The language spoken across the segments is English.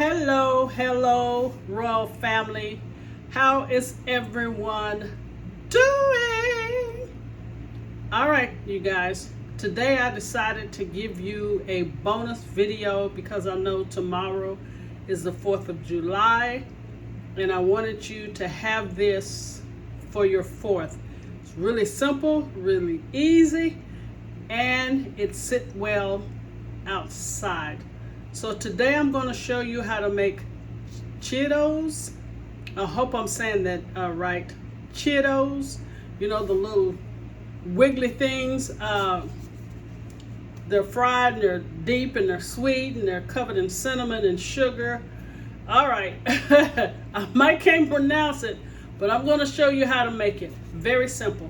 Hello, royal family. How is everyone doing? All right, you guys. Today I decided to give you a bonus video because I know tomorrow is the 4th of July and I wanted you to have this for your 4th. It's really simple, really easy, and it sits well outside. So today I'm going to show you how to make Churros. I hope I'm saying that right. Churros, you know, the little wiggly things. They're fried and they're deep and they're sweet and they're covered in cinnamon and sugar. All right, I might can't pronounce it, but I'm going to show you how to make it. Very simple.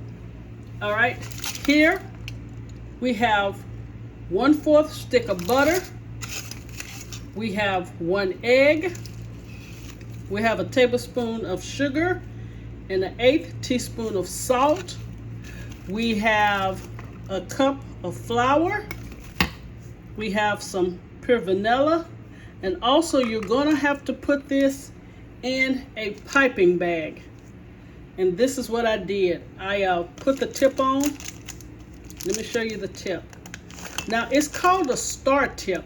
All right, here we have 1/4 stick of butter. We have 1 egg. We have a tablespoon of sugar and an 1/8 teaspoon of salt. We have a cup of flour. We have some pure vanilla. And also you're gonna have to put this in a piping bag. And this is what I did. I put the tip on. Let me show you the tip. Now it's called a star tip.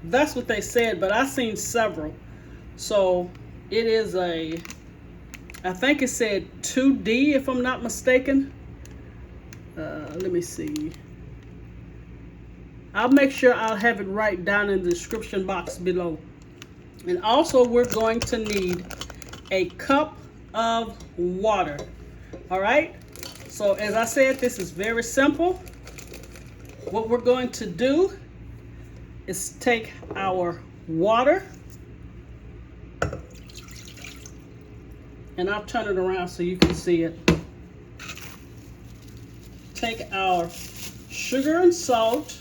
That's what they said, but I've seen several. So it is I think it said 2D if I'm not mistaken. Let me see. I'll make sure I'll have it right down in the description box below. And also we're going to need a cup of water. All right. So as I said, this is very simple. What we're going to do is take our water, and I'll turn it around so you can see it. Take our sugar and salt.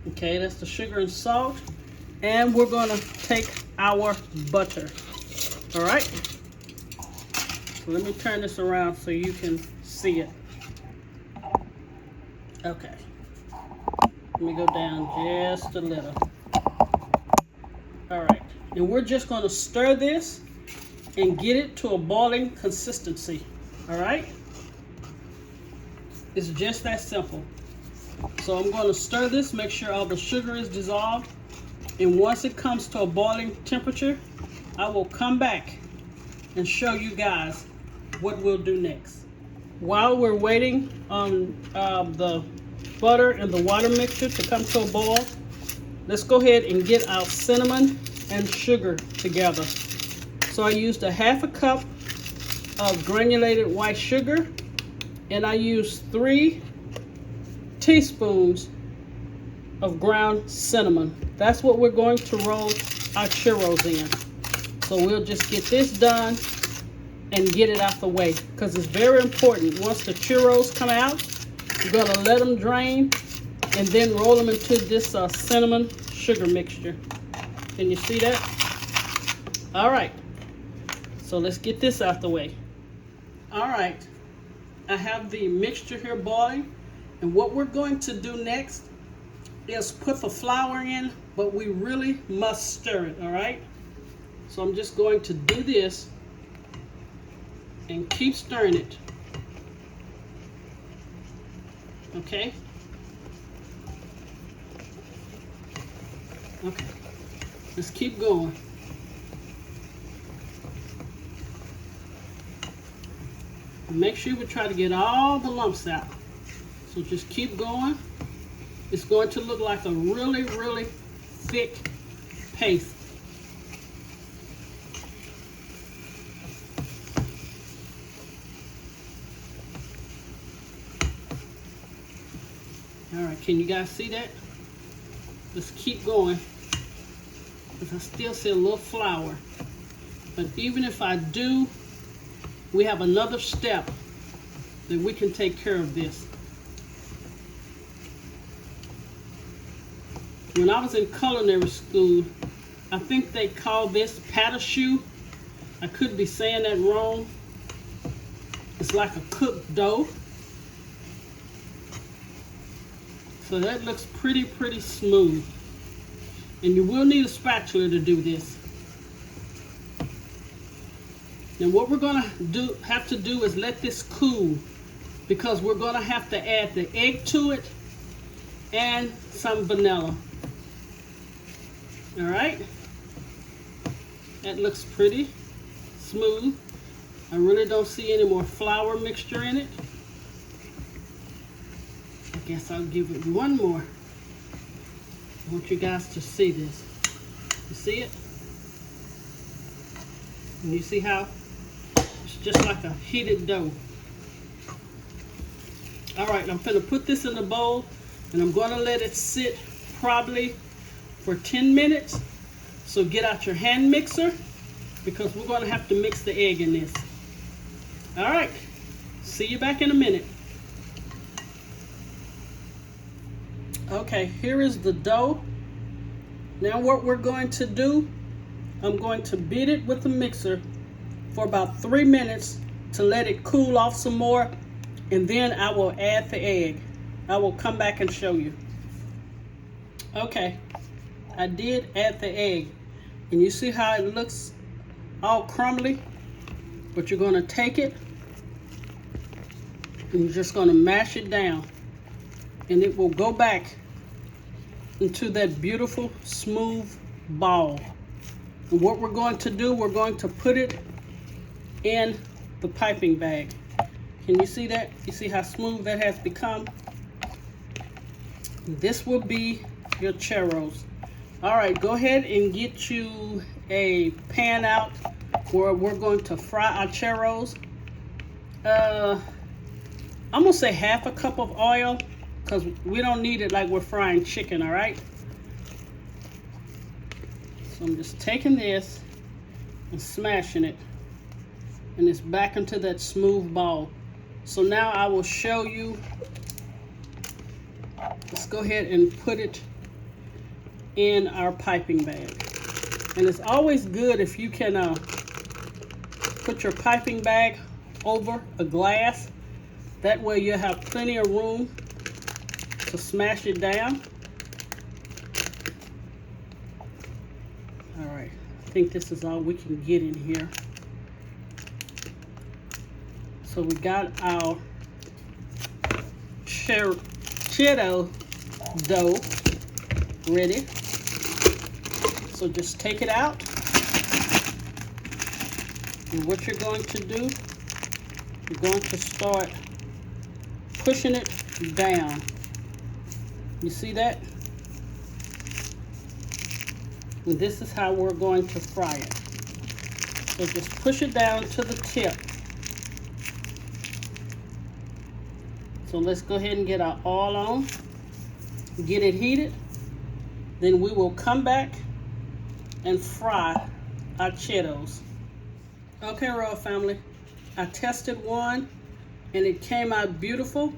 Okay, that's the sugar and salt. And we're gonna take our butter. All right. So let me turn this around so you can see it. Okay. Let me go down just a little. All right. And we're just going to stir this and get it to a boiling consistency. All right. It's just that simple. So I'm going to stir this, make sure all the sugar is dissolved. And once it comes to a boiling temperature, I will come back and show you guys what we'll do next. While we're waiting on the butter and the water mixture to come to a boil, let's go ahead and get our cinnamon and sugar together. So I used 1/2 cup of granulated white sugar, and I used 3 teaspoons of ground cinnamon. That's what we're going to roll our churros in. So we'll just get this done and get it out the way, because it's very important. Once the churros come out, you're gonna let them drain and then roll them into this cinnamon sugar mixture. Can you see that? All right, so let's get this out the way. All right, I have the mixture here boiling, and what we're going to do next is put the flour in, but we really must stir it. All right, so I'm just going to do this and keep stirring it. Okay. Okay. Let's keep going. Make sure we try to get all the lumps out. So just keep going. It's going to look like a really, really thick paste. All right, can you guys see that? Let's keep going, because I still see a little flour. But even if I do, we have another step that we can take care of this. When I was in culinary school, I think they call this pâte à choux. I could be saying that wrong. It's like a cooked dough. So that looks pretty smooth. And you will need a spatula to do this. And what we're gonna have to do is let this cool, because we're gonna have to add the egg to it and some vanilla. All right, that looks pretty smooth. I really don't see any more flour mixture in it. I guess I'll give it one more. I want you guys to see this. You see it? And you see how it's just like a heated dough. All right, I'm gonna put this in the bowl and I'm gonna let it sit probably for 10 minutes. So get out your hand mixer, because we're gonna have to mix the egg in this. All right, see you back in a minute. Okay, here is the dough. Now what we're going to do, I'm going to beat it with the mixer for about 3 minutes to let it cool off some more, and then I will add the egg. I will come back and show you. Okay, I did add the egg, and you see how it looks all crumbly? But you're gonna take it and you're just gonna mash it down, and it will go back into that beautiful smooth ball. And what we're going to do, we're going to put it in the piping bag. Can you see that? You see how smooth that has become? This will be your churros. All right, go ahead and get you a pan out where we're going to fry our churros. I'm gonna say half a cup of oil, because we don't need it like we're frying chicken, all right? So I'm just taking this and smashing it, and it's back into that smooth ball. So now I will show you. Let's go ahead and put it in our piping bag. And it's always good if you can put your piping bag over a glass. That way you'll have plenty of room to smash it down. All right, I think this is all we can get in here. So we got our Cheeto dough ready. So just take it out. And what you're going to do, you're going to start pushing it down. You see that? And this is how we're going to fry it. So just push it down to the tip. So let's go ahead and get our oil on, get it heated. Then we will come back and fry our Cheetos. Okay, Royal Family, I tested one and it came out beautiful.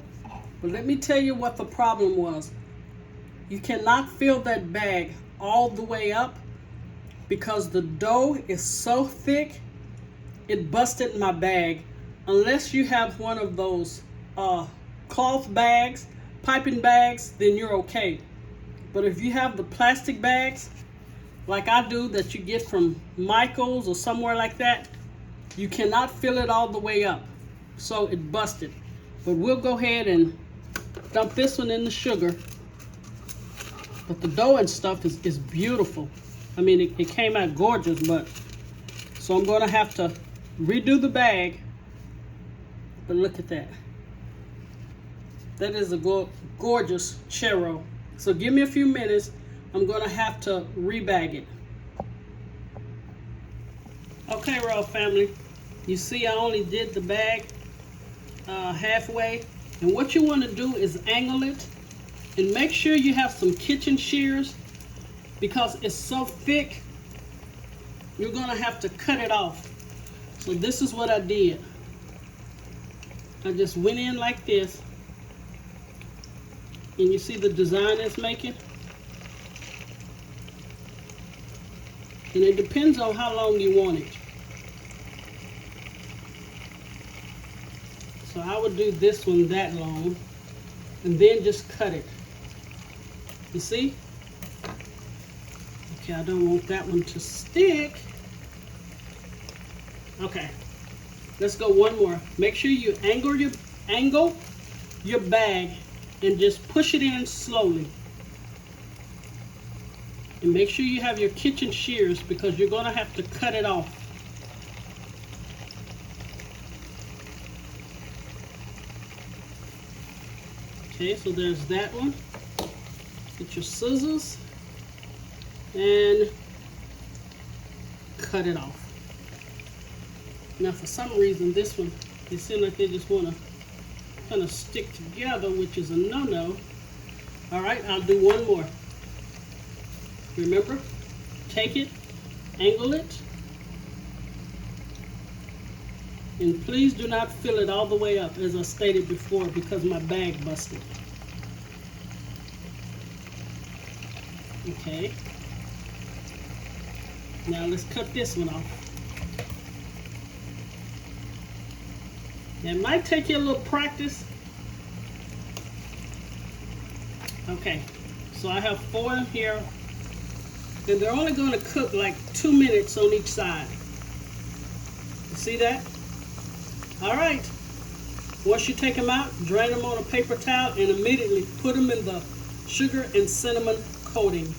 But let me tell you what the problem was. You cannot fill that bag all the way up because the dough is so thick, it busted my bag. Unless you have one of those cloth bags, piping bags, then you're okay. But if you have the plastic bags, like I do, that you get from Michael's or somewhere like that, you cannot fill it all the way up. So it busted. But we'll go ahead and dump this one in the sugar. But the dough and stuff is beautiful. I mean, it came out gorgeous, but so I'm gonna have to redo the bag. But look at that. That is a gorgeous churro. So give me a few minutes. I'm gonna have to rebag it. Okay, Royal Family. You see I only did the bag halfway. And what you want to do is angle it. And make sure you have some kitchen shears, because it's so thick, you're gonna have to cut it off. So this is what I did. I just went in like this. And you see the design it's making? And it depends on how long you want it. So I would do this one that long and then just cut it. You see? Okay, I don't want that one to stick. Okay, let's go one more. Make sure you angle your bag and just push it in slowly. And make sure you have your kitchen shears because you're going to have to cut it off. Okay, so there's that one. Get your scissors and cut it off. Now for some reason this one, they seem like they just want to kind of stick together, which is a no-no. All right, I'll do one more. Remember, take it, angle it, and please do not fill it all the way up as I stated before because my bag busted. Okay, now let's cut this one off. It might take you a little practice. Okay, so I have 4 in here, and they're only going to cook like 2 minutes on each side. You see that? All right, once you take them out, drain them on a paper towel and immediately put them in the sugar and cinnamon coating.